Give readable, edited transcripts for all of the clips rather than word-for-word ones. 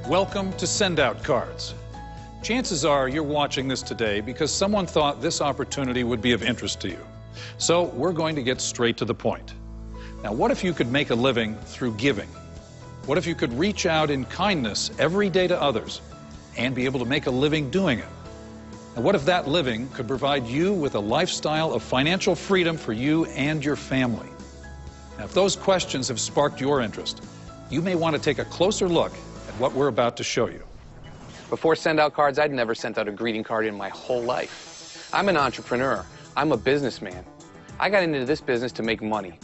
Welcome to Send Out Cards. Chances are you're watching this today because someone thought this opportunity would be of interest to you. So we're going to get straight to the point. Now, what if you could make a living through giving? What if you could reach out in kindness every day to others and be able to make a living doing it? And what if that living could provide you with a lifestyle of financial freedom for you and your family? Now, if those questions have sparked your interest, you may want to take a closer look at what we're about to show you. Before Send Out Cards, I'd never sent out a greeting card in my whole life. I'm an entrepreneur. I'm a businessman. I got into this business to make money.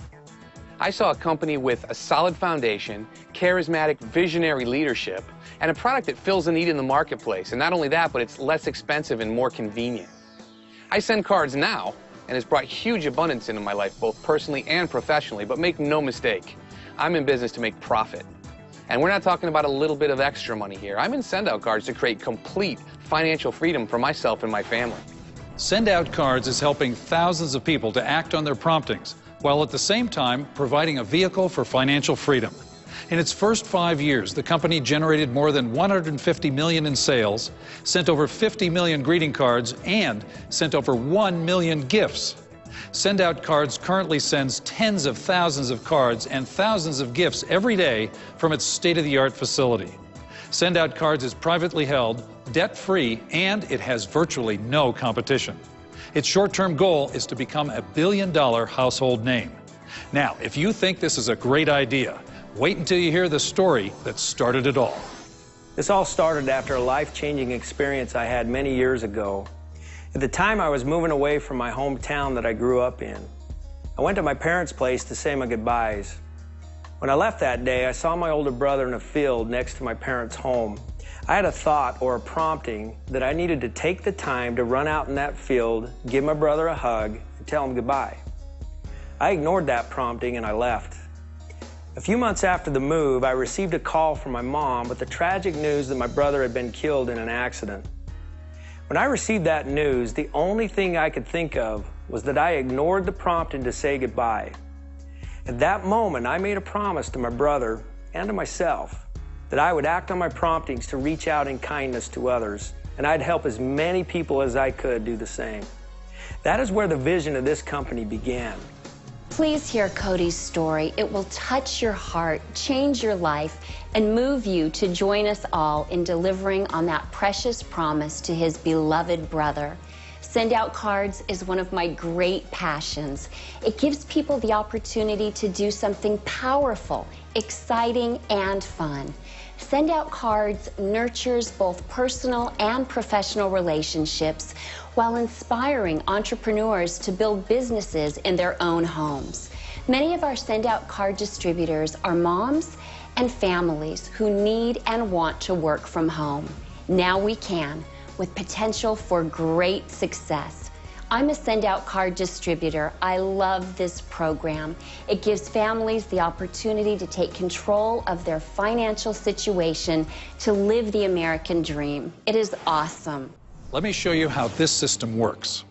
I saw a company with a solid foundation, charismatic, visionary leadership, and a product that fills a need in the marketplace. And not only that, but it's less expensive and more convenient. I send cards now, and it's brought huge abundance into my life, both personally and professionally. But make no mistake, I'm in business to make profit. And we're not talking about a little bit of extra money here. I'm in Send Out Cards to create complete financial freedom for myself and my family. Send Out Cards is helping thousands of people to act on their promptings, while at the same time providing a vehicle for financial freedom. In its first 5 years, the company generated more than $150 million in sales, sent over 50 million greeting cards, and sent over 1 million gifts. Send Out Cards currently sends tens of thousands of cards and thousands of gifts every day from its state-of-the-art facility. Send Out Cards is privately held, debt-free, and it has virtually no competition. Its short-term goal is to become a billion-dollar household name. Now, if you think this is a great idea, wait until you hear the story that started it all. This all started after a life-changing experience I had many years ago. At the time, I was moving away from my hometown that I grew up in. I went to my parents' place to say my goodbyes. When I left that day, I saw my older brother in a field next to my parents' home. I had a thought or a prompting that I needed to take the time to run out in that field, give my brother a hug, and tell him goodbye. I ignored that prompting and I left. A few months after the move, I received a call from my mom with the tragic news that my brother had been killed in an accident. When I received that news, the only thing I could think of was that I ignored the prompting to say goodbye. At that moment, I made a promise to my brother and to myself that I would act on my promptings to reach out in kindness to others, and I'd help as many people as I could do the same. That is where the vision of this company began. Please hear Cody's story. It will touch your heart, change your life, and move you to join us all in delivering on that precious promise to his beloved brother. Send Out Cards is one of my great passions. It gives people the opportunity to do something powerful, exciting, and fun. Send Out Cards nurtures both personal and professional relationships while inspiring entrepreneurs to build businesses in their own homes. Many of our Send Out Card distributors are moms and families who need and want to work from home. Now we can, with potential for great success. I'm a Send Out Card distributor. I love this program. It gives families the opportunity to take control of their financial situation to live the American dream. It is awesome. Let me show you how this system works.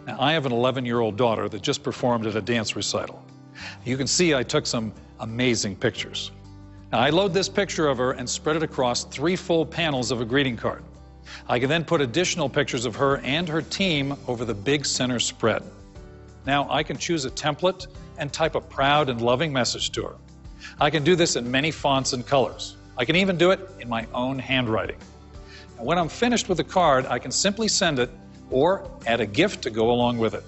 Now, I have an 11-year-old daughter that just performed at a dance recital. You can see I took some amazing pictures. Now, I load this picture of her and spread it across 3 full panels of a greeting card. I can then put additional pictures of her and her team over the big center spread. Now, I can choose a template and type a proud and loving message to her. I can do this in many fonts and colors. I can even do it in my own handwriting. When I'm finished with the card, I can simply send it or add a gift to go along with it.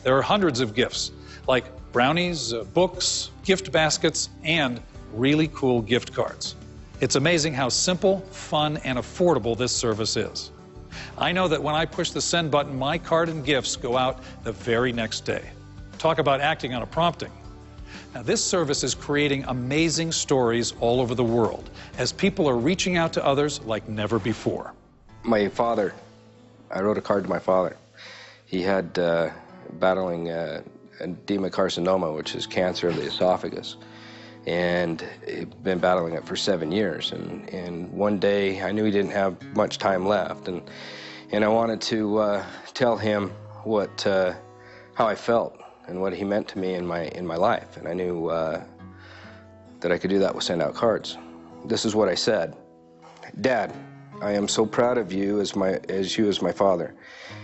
There are hundreds of gifts, like brownies, books, gift baskets, and really cool gift cards. It's amazing how simple, fun, and affordable this service is. I know that when I push the send button, my card and gifts go out the very next day. Talk about acting on a prompting. Now, this service is creating amazing stories all over the world as people are reaching out to others like never before. My father, I wrote a card to my father. He had battling adenocarcinoma, which is cancer of the esophagus, and he'd been battling it for 7 years. And one day, I knew he didn't have much time left, and I wanted to tell him how I felt and what he meant to me in my life. And I knew that I could do that with Send Out Cards. This is what I said. Dad, I am so proud of you as my father.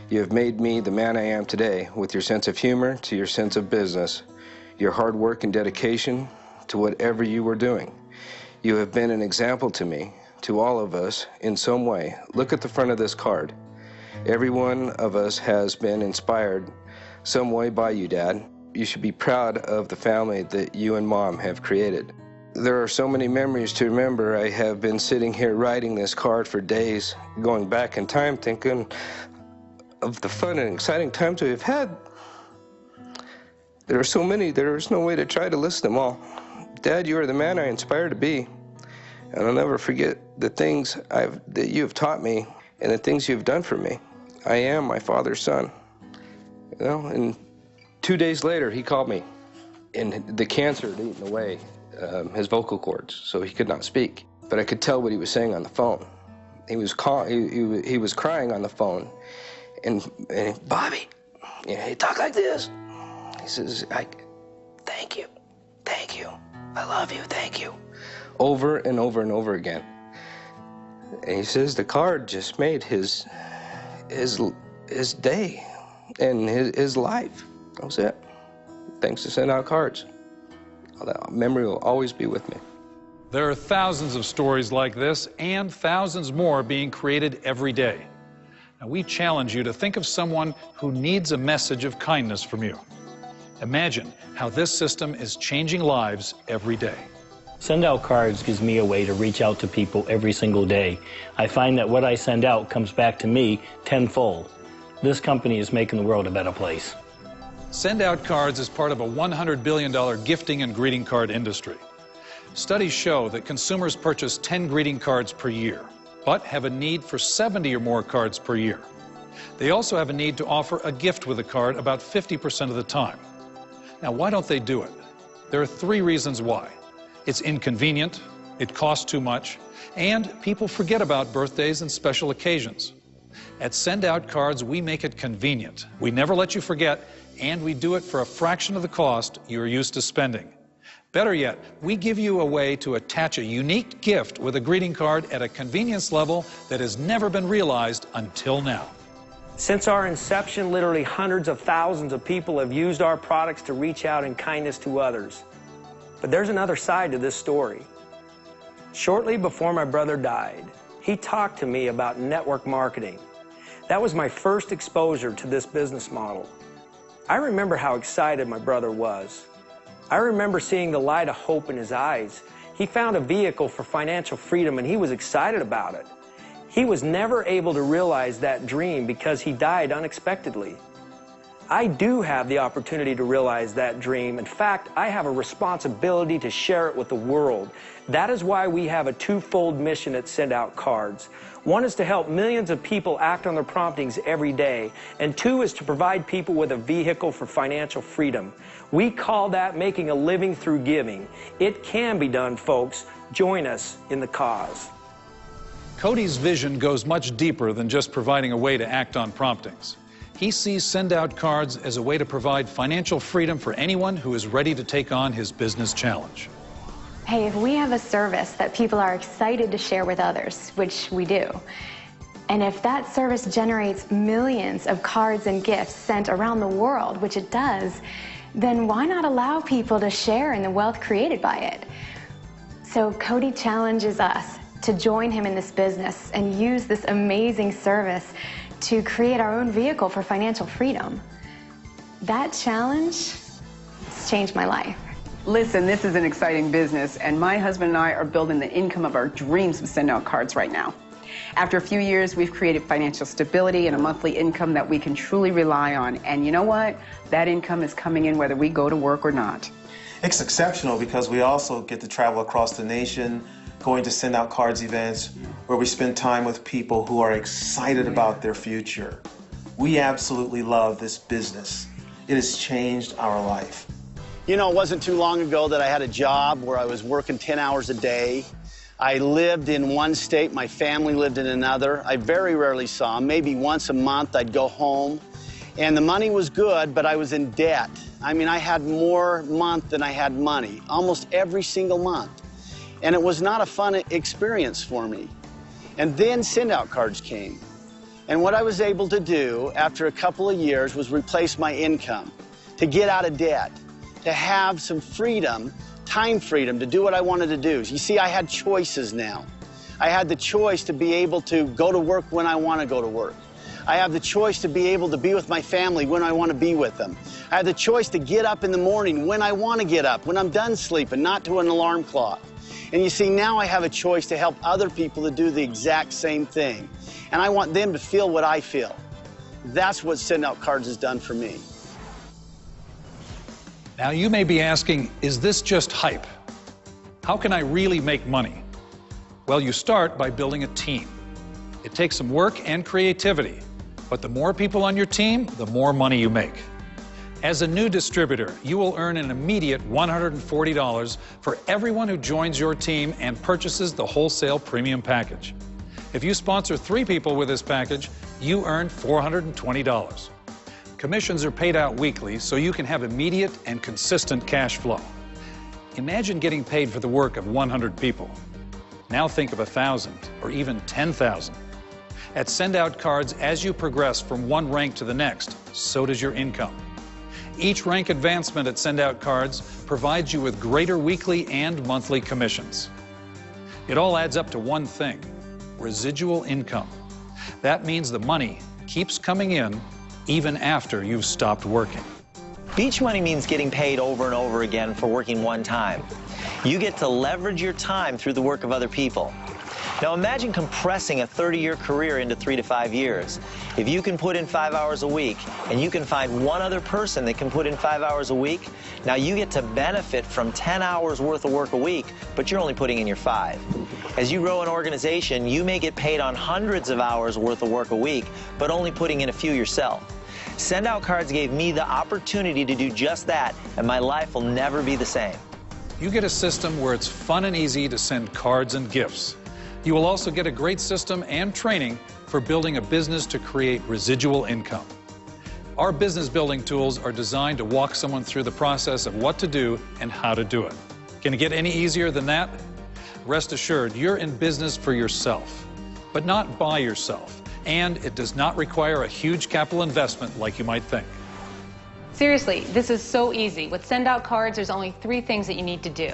You have made me the man I am today with your sense of humor to your sense of business, your hard work and dedication to whatever you were doing. You have been an example to me, to all of us, in some way. Look at the front of this card. Every one of us has been inspired some way by you, Dad. You should be proud of the family that you and Mom have created. There are so many memories to remember. I have been sitting here writing this card for days, going back in time, thinking of the fun and exciting times we've had. There are so many, there is no way to try to list them all. Dad, you are the man I aspire to be, and I'll never forget the things that you have taught me and the things you have done for me. I am my father's son. You know, and 2 days later, he called me, and the cancer had eaten away his vocal cords, so he could not speak. But I could tell what he was saying on the phone. He was crying on the phone, and Bobby, you know, he talked like this. He says, thank you, I love you, thank you, over and over and over again. And he says the card just made his day and his life. That was it. Thanks to Send Out Cards. That memory will always be with me. There are thousands of stories like this and thousands more being created every day. Now, we challenge you to think of someone who needs a message of kindness from you. Imagine how this system is changing lives every day. Send Out Cards gives me a way to reach out to people every single day. I find that what I send out comes back to me tenfold. This company is making the world a better place. Send Out Cards is part of a $100 billion gifting and greeting card industry. Studies show that consumers purchase 10 greeting cards per year, but have a need for 70 or more cards per year. They also have a need to offer a gift with a card about 50% of the time. Now, why don't they do it? There are 3 reasons why. It's inconvenient, it costs too much, and people forget about birthdays and special occasions. At Send Out Cards, we make it convenient. We never let you forget, and we do it for a fraction of the cost you're used to spending. Better yet, we give you a way to attach a unique gift with a greeting card at a convenience level that has never been realized until now. Since our inception, literally hundreds of thousands of people have used our products to reach out in kindness to others. But there's another side to this story. Shortly before my brother died, he talked to me about network marketing. That was my first exposure to this business model. I remember how excited my brother was. I remember seeing the light of hope in his eyes. He found a vehicle for financial freedom and he was excited about it. He was never able to realize that dream because he died unexpectedly. I do have the opportunity to realize that dream. In fact, I have a responsibility to share it with the world. That is why we have a twofold mission at Send Out Cards. One is to help millions of people act on their promptings every day, and 2 is to provide people with a vehicle for financial freedom. We call that making a living through giving. It can be done, folks. Join us in the cause. Cody's vision goes much deeper than just providing a way to act on promptings. He sees Send Out Cards as a way to provide financial freedom for anyone who is ready to take on his business challenge. Hey, if we have a service that people are excited to share with others, which we do, and if that service generates millions of cards and gifts sent around the world, which it does, then why not allow people to share in the wealth created by it? So Cody challenges us to join him in this business and use this amazing service to create our own vehicle for financial freedom. That challenge has changed my life. Listen, this is an exciting business, and my husband and I are building the income of our dreams with Send Out Cards right now. After a few years, we've created financial stability and a monthly income that we can truly rely on. And you know what? That income is coming in whether we go to work or not. It's exceptional because we also get to travel across the nation, going to Send Out Cards events where we spend time with people who are excited about their future. We absolutely love this business. It has changed our life. You know, it wasn't too long ago that I had a job where I was working 10 hours a day. I lived in one state, my family lived in another. I very rarely saw them. Maybe once a month I'd go home. And the money was good, but I was in debt. I mean, I had more month than I had money, almost every single month. And it was not a fun experience for me. And then send-out cards came. And what I was able to do after a couple of years was replace my income, to get out of debt, to have some freedom, time freedom, to do what I wanted to do. You see, I had choices now. I had the choice to be able to go to work when I want to go to work. I have the choice to be able to be with my family when I want to be with them. I have the choice to get up in the morning when I want to get up, when I'm done sleeping, not to an alarm clock. And you see, now I have a choice to help other people to do the exact same thing. And I want them to feel what I feel. That's what Send Out Cards has done for me. Now you may be asking, is this just hype? How can I really make money? Well, you start by building a team. It takes some work and creativity, but the more people on your team, the more money you make. As a new distributor, you will earn an immediate $140 for everyone who joins your team and purchases the wholesale premium package. If you sponsor 3 people with this package, you earn $420. Commissions are paid out weekly, so you can have immediate and consistent cash flow. Imagine getting paid for the work of 100 people. Now think of 1,000 or even 10,000. At Send Out Cards, as you progress from one rank to the next, so does your income. Each rank advancement at Send Out Cards provides you with greater weekly and monthly commissions. It all adds up to one thing: residual income. That means the money keeps coming in even after you've stopped working. Beach money means getting paid over and over again for working one time. You get to leverage your time through the work of other people. Now imagine compressing a 30-year career into 3 to 5 years. If you can put in 5 hours a week and you can find one other person that can put in 5 hours a week, now you get to benefit from 10 hours worth of work a week, but you're only putting in your 5. As you grow an organization, you may get paid on hundreds of hours worth of work a week, but only putting in a few yourself. Send Out Cards gave me the opportunity to do just that, and my life will never be the same. You get a system where it's fun and easy to send cards and gifts. You will also get a great system and training for building a business to create residual income. Our business building tools are designed to walk someone through the process of what to do and how to do it. Can it get any easier than that? Rest assured, you're in business for yourself, but not by yourself. And it does not require a huge capital investment like you might think. Seriously, this is so easy. With Send Out Cards, there's only 3 things that you need to do: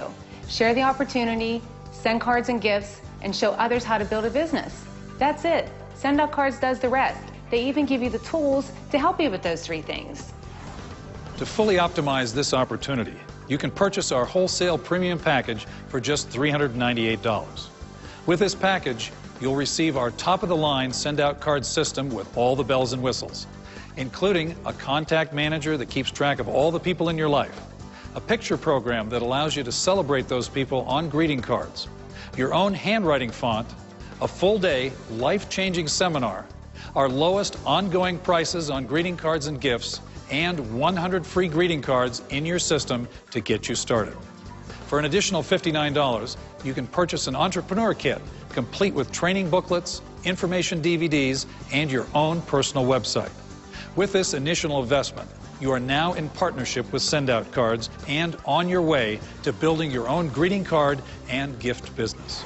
share the opportunity, send cards and gifts, and show others how to build a business. That's it. Send Out Cards does the rest. They even give you the tools to help you with those 3 things. To fully optimize this opportunity, you can purchase our wholesale premium package for just $398. With this package, you'll receive our top-of-the-line Send Out Cards system with all the bells and whistles, including a contact manager that keeps track of all the people in your life, a picture program that allows you to celebrate those people on greeting cards, your own handwriting font, a full-day, life-changing seminar, our lowest ongoing prices on greeting cards and gifts, and 100 free greeting cards in your system to get you started. For an additional $59, you can purchase an entrepreneur kit, complete with training booklets, information DVDs, and your own personal website. With this initial investment, you are now in partnership with Send Out Cards and on your way to building your own greeting card and gift business.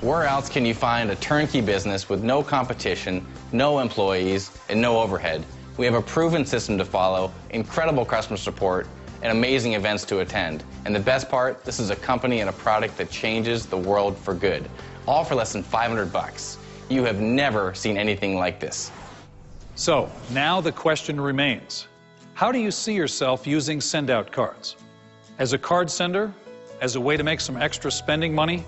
Where else can you find a turnkey business with no competition, no employees, and no overhead? We have a proven system to follow, incredible customer support, and amazing events to attend. And the best part, this is a company and a product that changes the world for good, all for less than $500. You have never seen anything like this. So now the question remains: how do you see yourself using Send Out Cards? As a card sender? As a way to make some extra spending money?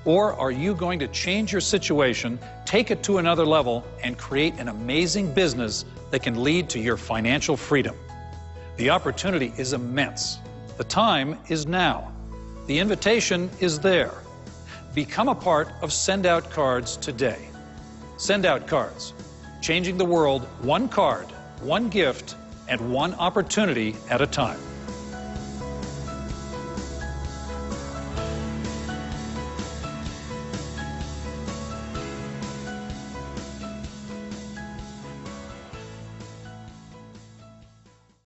Or are you going to change your situation, take it to another level, and create an amazing business that can lead to your financial freedom? The opportunity is immense. The time is now. The invitation is there. Become a part of Send Out Cards today. Send Out Cards, changing the world one card, one gift, and one opportunity at a time.